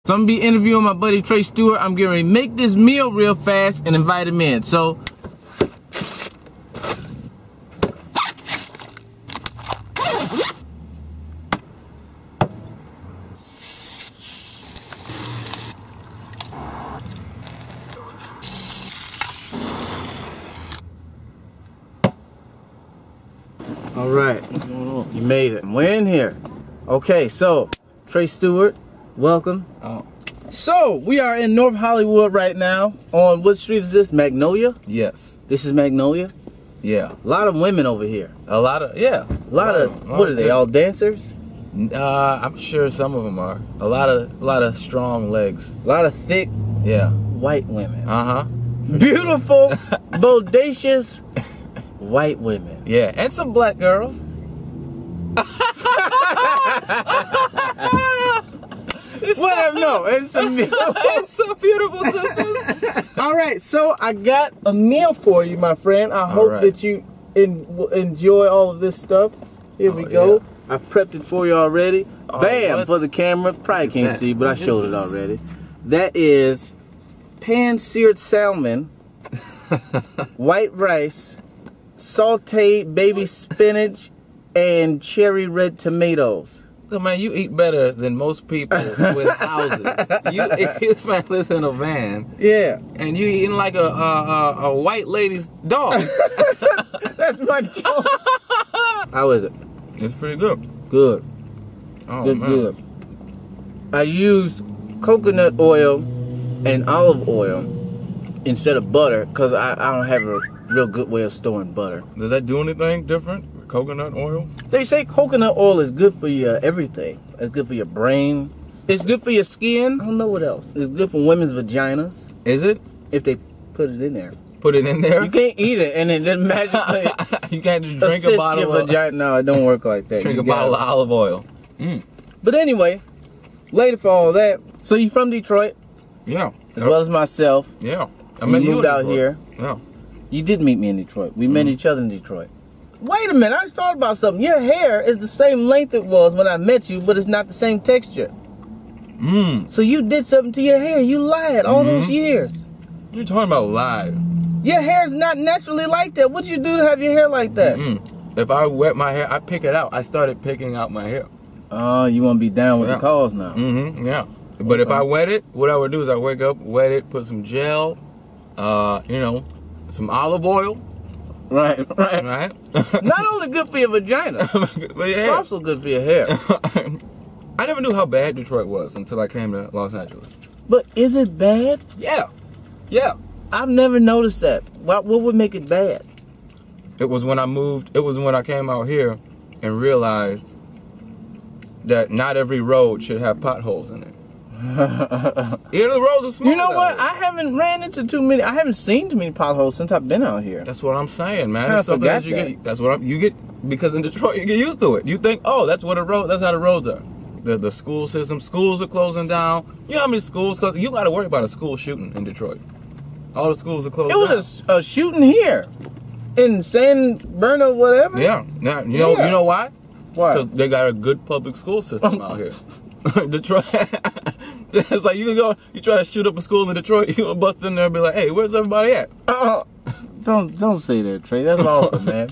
So I'm gonna be interviewing my buddy Tre Stewart. I'm getting ready to make this meal real fast and invite him in. So all right, what's going on? You made it. We're in here. Okay, so Tre Stewart, welcome. Oh. So we are in North Hollywood right now. On what street is this? Magnolia? Yes. This is Magnolia? Yeah. A lot of women over here. A lot of, yeah. A lot of what are they, all dancers? I'm sure some of them are. A lot of strong legs. A lot of thick, Yeah. white women. Uh-huh. Beautiful, bodacious white women. Yeah, and some black girls. Whatever, no, it's some beautiful sisters. All right, so I got a meal for you, my friend. I hope that you enjoy all of this stuff. Here we go. Yeah. I've prepped it for you already. Bam, for the camera. Probably can't see, but I showed it already. That is pan-seared salmon, white rice, sautéed baby spinach, and cherry red tomatoes. So man, you eat better than most people with houses. This man lives in a van. Yeah. And you eating like a white lady's dog. That's my joke. How is it? It's pretty good. Good. Oh, Good, man. good. I used coconut oil and olive oil instead of butter because I don't have a real good way of storing butter. Does that do anything different? Coconut oil? They say coconut oil is good for your everything. It's good for your brain. It's good for your skin. I don't know what else. It's good for women's vaginas. Is it? If they put it in there. Put it in there? You can't eat it and it doesn't magically You can't just drink a bottle of vagina. No, it don't work like that. Drink a bottle of olive oil. But anyway, later for all that. So you from Detroit? Yeah. As well as myself. Yeah. I You moved out here. Yeah. You did meet me in Detroit. We met each other in Detroit. Wait a minute, I just thought about something. Your hair is the same length it was when I met you, but it's not the same texture. So you did something to your hair. You lied all those years. You're talking about lie. Your hair's not naturally like that. What'd you do to have your hair like that? If I wet my hair, I pick it out. I started picking out my hair. Oh, you want to be down with the cause now. Yeah. But if I wet it, what I would do is I wake up, wet it, put some gel, you know, some olive oil. Right. Not only good for your vagina, but it's also good for your hair. I never knew how bad Detroit was until I came to Los Angeles. But is it bad? Yeah. Yeah. I've never noticed that. What would make it bad? It was when I moved, it was when I came out here and realized that not every road should have potholes in it. Yeah, the roads are small. You know what? I haven't ran into I haven't seen too many potholes since I've been out here. That's what I'm saying, man. I It's something forgot that you get. That's what you get because in Detroit you get used to it. You think, oh, that's how the roads are. The school system, schools are closing down. You know how many schools? Cause you got to worry about a school shooting in Detroit. All the schools are closed. It was a shooting here in San Bernardino, whatever. Yeah. Now you know why? Why? Because they got a good public school system out here. Detroit. It's like you try to shoot up a school in Detroit, you gonna bust in there and be like, hey, where's everybody at? Don't say that, Tre. That's awful, man.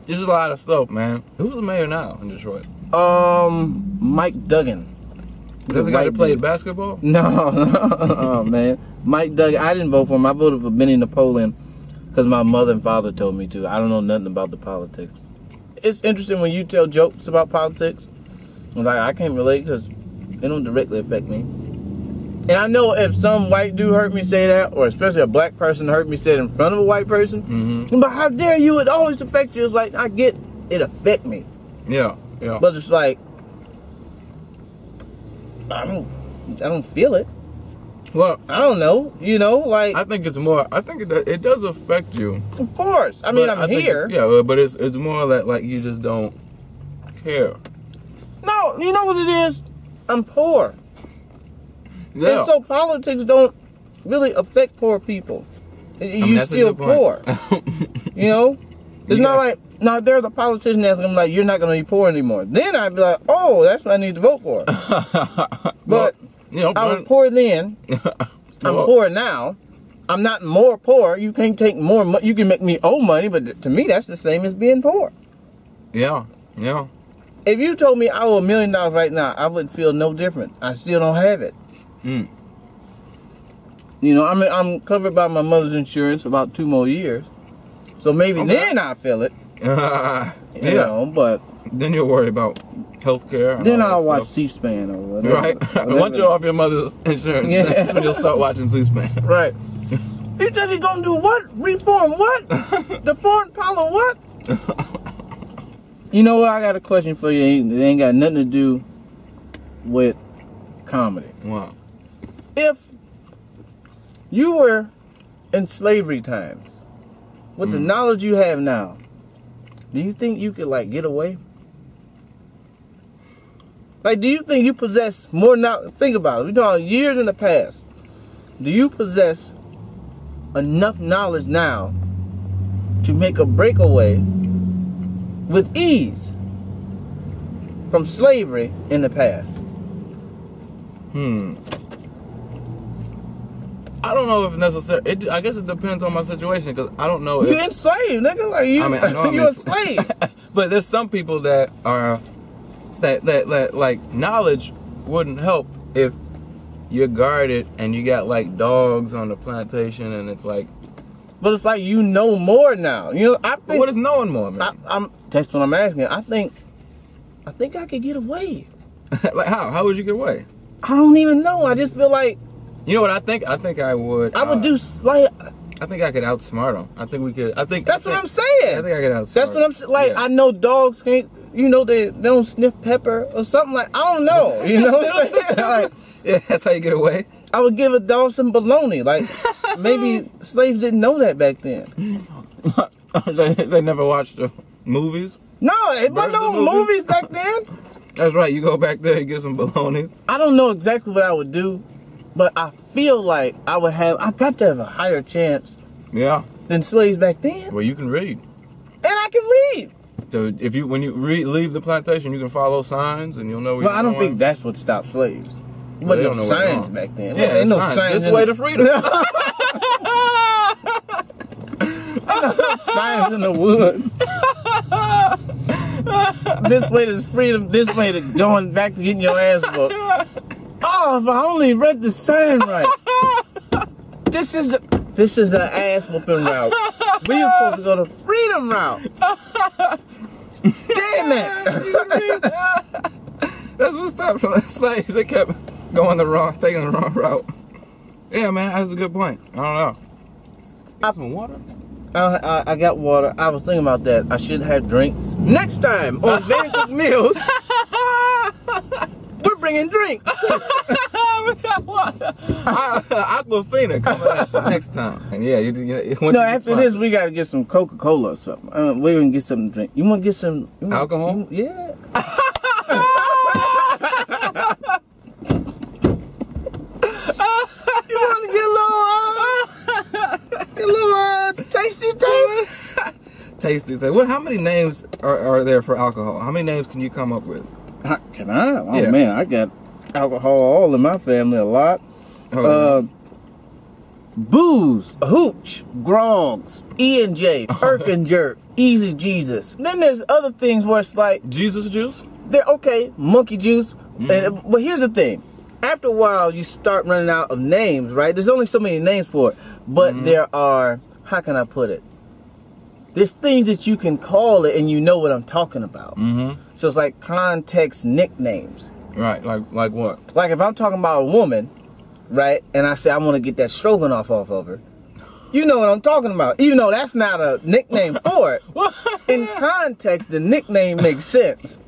There's a lot of stuff, man. Who's the mayor now in Detroit? Mike Duggan. Is that the guy that played basketball? No. Oh, man. Mike Duggan. I didn't vote for him. I voted for Benny Napoleon because my mother and father told me to. I don't know nothing about the politics. It's interesting when you tell jokes about politics. Like, I can't relate because they don't directly affect me. And I know if some white dude heard me say that, or especially a black person heard me say it in front of a white person, but how dare you? It always affects you. It's like, I get it affect me. Yeah. But it's like, I don't feel it. Well, I don't know. You know, like, I think it's more. I think it does affect you. Of course. I mean, I'm here. Yeah, but it's more that like you just don't care. No, you know what it is? I'm poor. Yeah. And so politics don't really affect poor people. You're still poor. You know? It's not like, now there's a politician that's gonna be like, you're not gonna be poor anymore. Then I'd be like, oh, that's what I need to vote for. But You know, I was poor then. I'm poor now. I'm not more poor. You can't take more money. You can make me owe money, but to me, that's the same as being poor. Yeah, yeah. If you told me I owe $1 million right now, I would feel no different. I still don't have it. Mm. You know, I'm covered by my mother's insurance for about 2 more years. So maybe then I feel it. You know, but then you'll worry about healthcare. Then I'll watch C-SPAN or whatever. Right. Once you're off your mother's insurance, that's when you'll start watching C-SPAN. Right. He said he's gonna do what? Reform what? The foreign policy what? You know what? I got a question for you. It ain't got nothing to do with comedy. Wow. If you were in slavery times, with the knowledge you have now, do you think you could like get away? Like, do you think you possess more knowledge? Think about it. We're talking years in the past. Do you possess enough knowledge now to make a breakaway with ease from slavery in the past? I don't know if necessary. I guess it depends on my situation because I don't know. You enslaved, nigga. Like you, I mean, I know you enslaved. But there's some people that are that like knowledge wouldn't help if you're guarded and you got like dogs on the plantation and it's like. But it's like you know more now. You know, I think. What is knowing more, man? That's what I'm asking. I think I could get away. Like how? How would you get away? I don't even know. I just feel like. You know what I think? I think I would. I would do like. I think I could outsmart them. I think we could. That's what I'm saying. I think I could outsmart. That's what I'm saying. Like I know dogs can't. You know they don't sniff pepper or something like. I don't know. You know what I'm saying? Like, yeah, that's how you get away. I would give a dog some bologna. Like maybe slaves didn't know that back then. They never watched the movies. No, it wasn't no movies back then. That's right. You go back there and get some bologna. I don't know exactly what I would do, but I feel like I got to have a higher chance. Yeah. Than slaves back then. Well, you can read. And I can read. So when you leave the plantation, you can follow signs and you'll know where you're going. I don't think that's what stopped slaves. There wasn't no signs back then. Yeah, ain't no signs. signs. This way to freedom. Signs in the woods. This way to freedom. This way to going back to getting your ass whooped. Oh, if I only read the sign right. This is an ass whooping route. We were supposed to go the freedom route. Damn it! That's what stopped slaves. They kept taking the wrong route. Yeah, man, that's a good point. I don't know. Got some water? I got water. I was thinking about that. I should have drinks. Next time on Very Cooked Meals, we're bringing drinks. We got water. Aquafina coming at you next time. And yeah, no, after this, we got to get some Coca-Cola or something. We're going to get something to drink. You want to get some... alcohol? Yeah. You want to get a little tasty taste? Tasty taste. Well, how many names are there for alcohol? How many names can you come up with? Can I? Oh, yeah. Man, I got alcohol all in my family a lot. Booze, hooch, grogs, E&J, Irk and Jerk, Easy Jesus. Then there's other things where it's like... Jesus juice? They're okay, monkey juice. But here's the thing. After a while, you start running out of names, right? There's only so many names for it. But there are... How can I put it? There's things that you can call it and you know what I'm talking about. So it's like context nicknames. Right, like what? Like if I'm talking about a woman, right, and I say I want to get that stroganoff off of her, you know what I'm talking about. Even though that's not a nickname for it. In context, the nickname makes sense.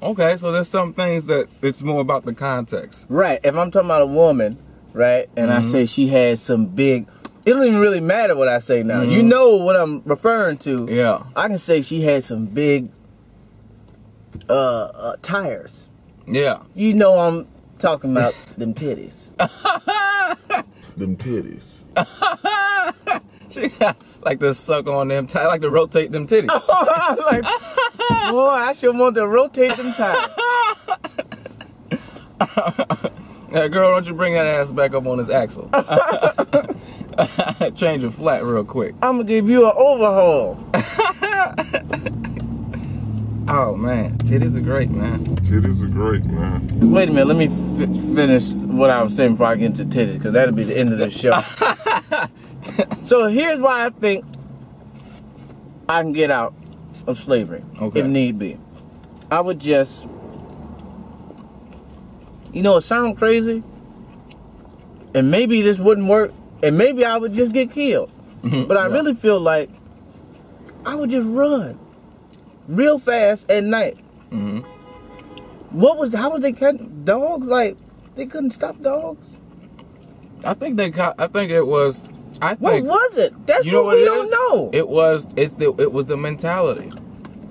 Okay, so there's some things that it's more about the context. Right, if I'm talking about a woman, right, and I say she has some big... It don't even really matter what I say now. You know what I'm referring to. Yeah. I can say she had some big tires. Yeah. You know I'm talking about them titties. Them titties. She got like to suck on them tires, like to rotate them titties. Like, boy, I should want to rotate them tires. Girl, don't you bring that ass back up on his axle. Change it flat real quick. I'm gonna give you an overhaul. Oh man, titties are great, man. Titties are great, man. Wait a minute, let me finish what I was saying before I get into titties, because that'll be the end of this show. So here's why I think I can get out of slavery, if need be. I would just, you know, it sounds crazy, and maybe this wouldn't work, and maybe I would just get killed. But I really feel like I would just run real fast at night. How was they catching dogs? Like, they couldn't stop dogs? I think it was. What was it? That's you know what we it don't is? know. It was the mentality.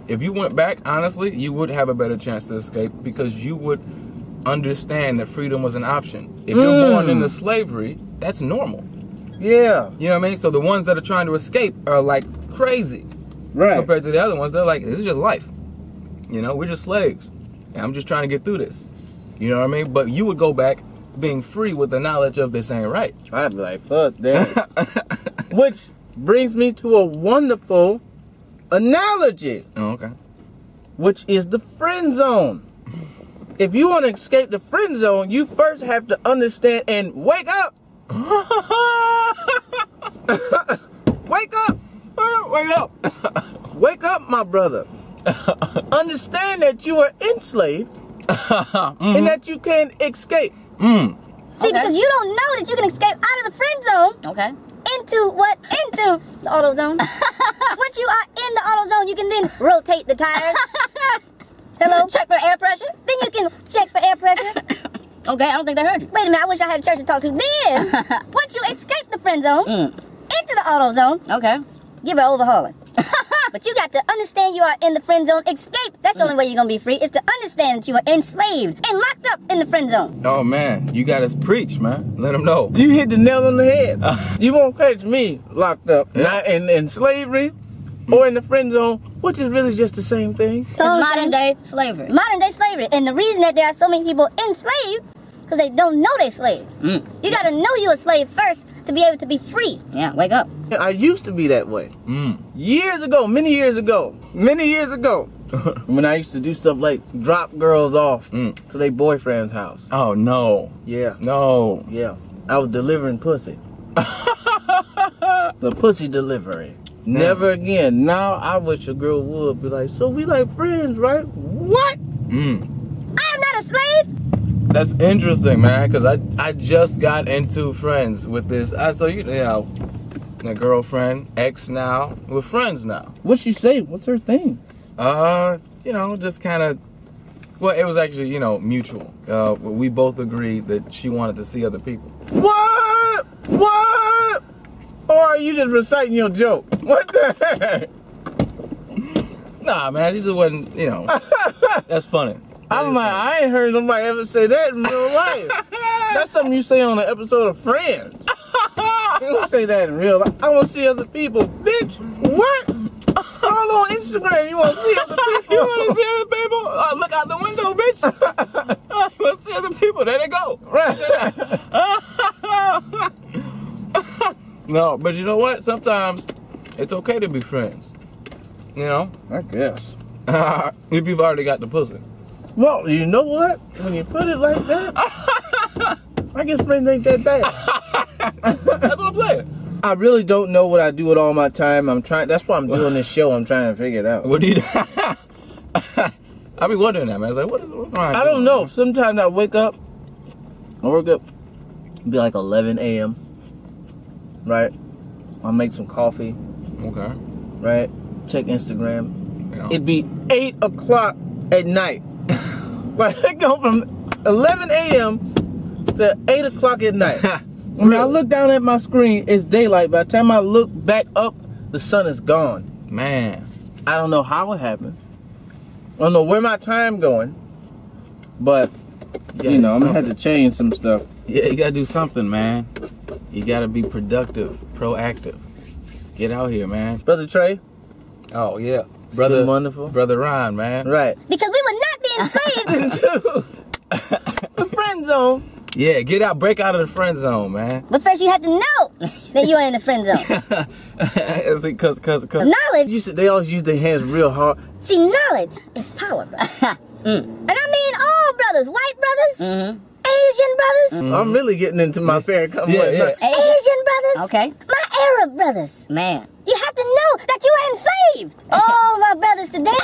If you went back, honestly, you would have a better chance to escape because you would understand that freedom was an option. If you're born into slavery, that's normal. Yeah. You know what I mean? So the ones that are trying to escape are like crazy. Right. Compared to the other ones, they're like, this is just life. You know, we're just slaves. And I'm just trying to get through this. You know what I mean? But you would go back being free with the knowledge of this ain't right. I'd be like, fuck that. Which brings me to a wonderful analogy. Oh, okay. Which is the friend zone. If you want to escape the friend zone, you first have to understand and wake up. Wake up. Wake up. Wake up, my brother. Understand that you are enslaved and that you can escape. See, because you don't know that you can escape out of the friend zone. Okay. Into what? Into the auto zone. Once you are in the auto zone, you can then rotate the tires. Hello? Check for air pressure. Then you can check for air pressure. Okay, I don't think they heard you. Wait a minute, I wish I had a church to talk to. Then, once you escape the friend zone, into the auto zone, okay, give her overhauling. But you got to understand you are in the friend zone. Escape. That's the only way you're going to be free, is to understand that you are enslaved and locked up in the friend zone. Oh, man. You got to preach, man. Let them know. You hit the nail on the head. You won't catch me locked up not in slavery or in the friend zone, which is really just the same thing. So it's modern day slavery. Modern day slavery. And the reason that there are so many people enslaved, because they don't know they're slaves. You got to know you're a slave first to be able to be free. Yeah, wake up. I used to be that way. Years ago, many years ago, when I used to do stuff like drop girls off to their boyfriend's house. Oh, no. Yeah. No. Yeah. I was delivering pussy. The pussy delivery. Never again. Now I wish a girl would be like, so we like friends, right? What? I am not a slave. That's interesting, man, because I just got into friends with this. So, you know, a girlfriend, ex now, we're friends now. What'd she say? What's her thing? You know, just kind of, well, it was actually, you know, mutual. We both agreed that she wanted to see other people. What? What? Or are you just reciting your joke? What the heck? Nah, man, she just wasn't, you know, that's funny. I'm like, I ain't heard nobody ever say that in real life. That's something you say on an episode of Friends. You don't say that in real life. I want to see other people. Bitch, what? Scroll on Instagram. You want to see other people? You want to see other people? Look out the window, bitch. You want to see other people? There they go. Right. No, but you know what? Sometimes it's okay to be friends. You know? I guess. If you've already got the pussy. Well, you know what? When you put it like that, I guess friends ain't that bad. That's what I'm saying. I really don't know what I do with all my time. That's why I'm doing this show. I'm trying to figure it out. What do you do? I be wondering that, man. It's like, what I don't know. Sometimes I wake up, it'd be like 11 a.m., right? I'll make some coffee. Okay. Right? Check Instagram. Yeah. It'd be 8 o'clock at night. Like, I go from 11 a.m. to 8 o'clock at night. When I look down at my screen, it's daylight. By the time I look back up, the sun is gone. Man. I don't know how it happened. I don't know where my time going. But, you know, I'm going to have to change some stuff. Yeah, you got to do something, man. You got to be productive, proactive. Get out here, man. Brother Tre. Oh, yeah. Brother wonderful. Brother Ron, man. Right. Because we would not be enslaved into the friend zone Yeah, get out, break out of the friend zone, man. But first you have to know that you're in the friend zone. Cause Knowledge. They always use their hands real hard. See, knowledge is power, bro. And I mean all brothers. White brothers. Asian brothers. I'm really getting into my fair come. Yeah. Asian brothers. Okay. My Arab brothers. Man. You have to know that you are enslaved. Oh, my brothers, today.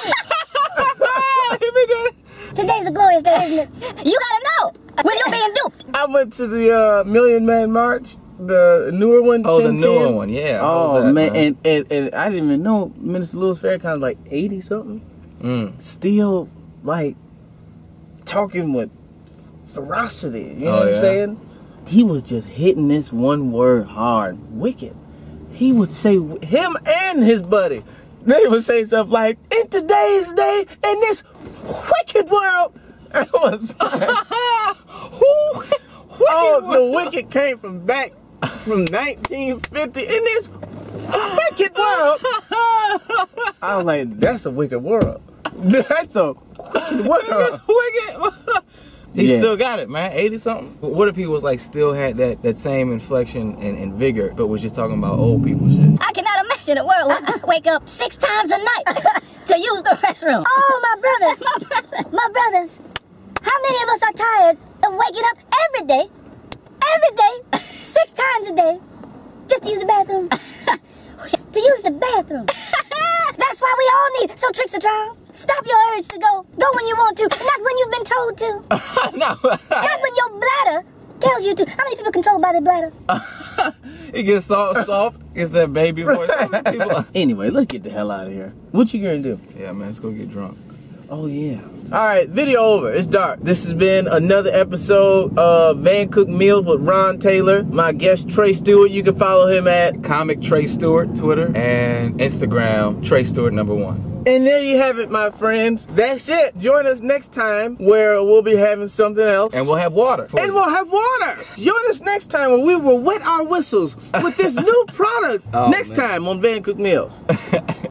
Today's a glorious day, isn't it? You gotta know when you're being duped. I went to the Million Man March, the newer one. Oh, the 10-10. newer one, yeah. Oh, that, man. And I didn't even know Minister Louis Farrakhan's like 80 something. Still like talking with ferocity. You know what I'm saying? He was just hitting this one word hard. Wicked. He would say, him and his buddy, they would say stuff like, in today's day, in this wicked world. I was like, the wicked came from back from 1950 in this wicked world. I was like, that's a wicked world. That's a wicked world. That's wicked. He still got it, man. 80 something. What if he was like still had that same inflection and vigor, but was just talking about old people shit? I cannot imagine a world where I wake up 6 times a night to use the restroom. Oh, my brothers. My brothers. How many of us are tired of waking up every day, 6 times a day, just to use the bathroom? To use the bathroom. That's why we all need. So, Tricks or Trial, stop your urge to go. Go when you want to, not when you've been told to. No. Not when your bladder tells you to. How many people controlled by their bladder? It gets soft. It's that baby voice. Anyway, let's get the hell out of here. What you gonna do? Yeah, man, let's go get drunk. Oh, yeah. All right, video over. It's dark. This has been another episode of Van Cook Meals with Ron Taylor. My guest, Tre Stewart. You can follow him at Comic Tre Stewart, Twitter, and Instagram, Tre Stewart #1. And there you have it, my friends. That's it. Join us next time where we'll be having something else. And we'll have water. And we'll have water. Join us next time where we will wet our whistles with this new product. Next time on Van Cook Meals.